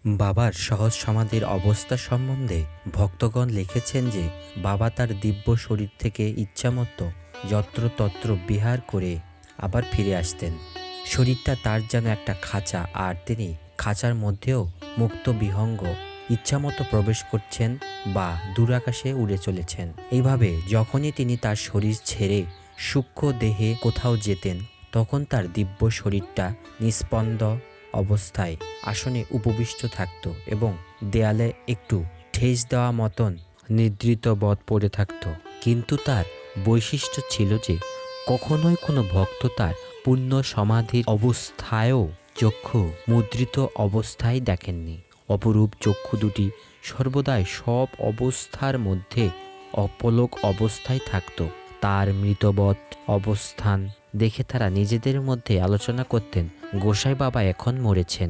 বাবার সহজ সমাধির অবস্থা সম্বন্ধে ভক্তগণ লিখেছেন যে বাবা তার দিব্য শরীর থেকে ইচ্ছামতো যত্রতত্র বিহার করে আবার ফিরে আসতেন। শরীরটা তার যেন একটা খাঁচা, আর তিনি খাঁচার মধ্যেও মুক্ত বিহঙ্গ ইচ্ছামতো প্রবেশ করছেন বা দূরাকাশে উড়ে চলেছেন। এইভাবে যখনই তিনি তার শরীর ছেড়ে সূক্ষ্ম দেহে কোথাও যেতেন, তখন তার দিব্য শরীরটা নিস্পন্দ অবস্থায় আসনে উপবিষ্ট থাকত এবং দেয়ালে একটু ঠেস দেওয়া মতন নিদ্রিত বধ পড়ে থাকত। কিন্তু তার বৈশিষ্ট্য ছিল যে কখনোই কোনো ভক্ত তার পূর্ণ সমাধির অবস্থায়ও চক্ষু মুদ্রিত অবস্থায় দেখেননি। অপরূপ চক্ষু দুটি সর্বদাই সব অবস্থার মধ্যে অপলক অবস্থায় থাকত। তার মৃতবৎ অবস্থান দেখে তারা নিজেদের মধ্যে আলোচনা করতেন, গোসাই বাবা এখন মরেছেন,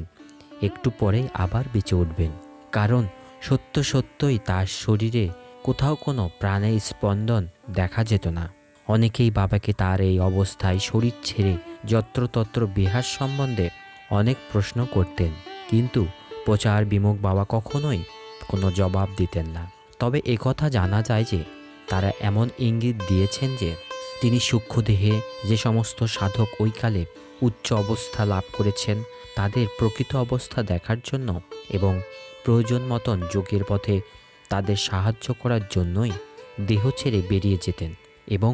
একটু পরেই আবার বেঁচে উঠবেন। কারণ সত্য সত্যই তার শরীরে কোথাও কোনো প্রাণের স্পন্দন দেখা যেত না। অনেকেই বাবাকে তার এই অবস্থায় শরীর ছেড়ে যত্রতত্র বিহার সম্বন্ধে অনেক প্রশ্ন করতেন, কিন্তু প্রচার বিমুখ বাবা কখনোই কোনো জবাব দিতেন না। তবে একথা জানা যায় যে তারা এমন ইঙ্গিত দিয়েছেন যে তিনি সূক্ষ্মদেহে যে সমস্ত সাধক ওইকালে উচ্চ অবস্থা লাভ করেছেন, তাদের প্রকৃত অবস্থা দেখার জন্য এবং প্রয়োজন মতন যোগের পথে তাদের সাহায্য করার জন্যই দেহ ছেড়ে বেরিয়ে যেতেন এবং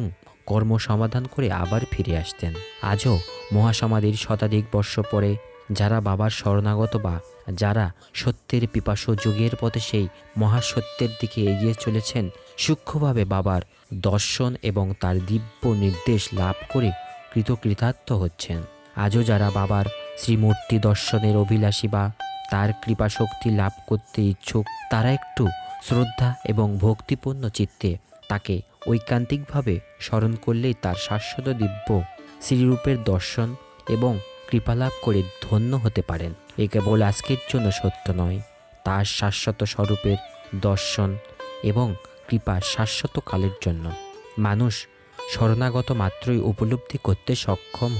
কর্ম সমাধান করে আবার ফিরে আসতেন। আজও মহাসমাধির শতাধিক বর্ষ পরে যারা বাবার শরণাগত বা যারা সত্যের পিপাসু যোগের পথে সেই মহাসত্যের দিকে এগিয়ে চলেছেন, সূক্ষ্মভাবে বাবার দর্শন এবং তার দিব্য নির্দেশ লাভ করে কৃতকৃতার্থ হচ্ছেন। আজও যারা বাবার শ্রীমূর্তি দর্শনের অভিলাষী বা তার কৃপাশক্তি লাভ করতে ইচ্ছুক, তারা একটু শ্রদ্ধা এবং ভক্তিপূর্ণ চিত্তে তাকে ঐকান্তিকভাবে স্মরণ করলেই তার শাশ্বত দিব্য শ্রীরূপের দর্শন এবং কৃপালাভ করে ধন্য হতে পারেন। এ কেবল আজকের জন্য সত্য নয়, তার শাশ্বত স্বরূপের দর্শন এবং কৃপা শাশ্বত কালের জন্য। মানুষ শরণাগত মাত্রই উপলব্ধি করতে সক্ষম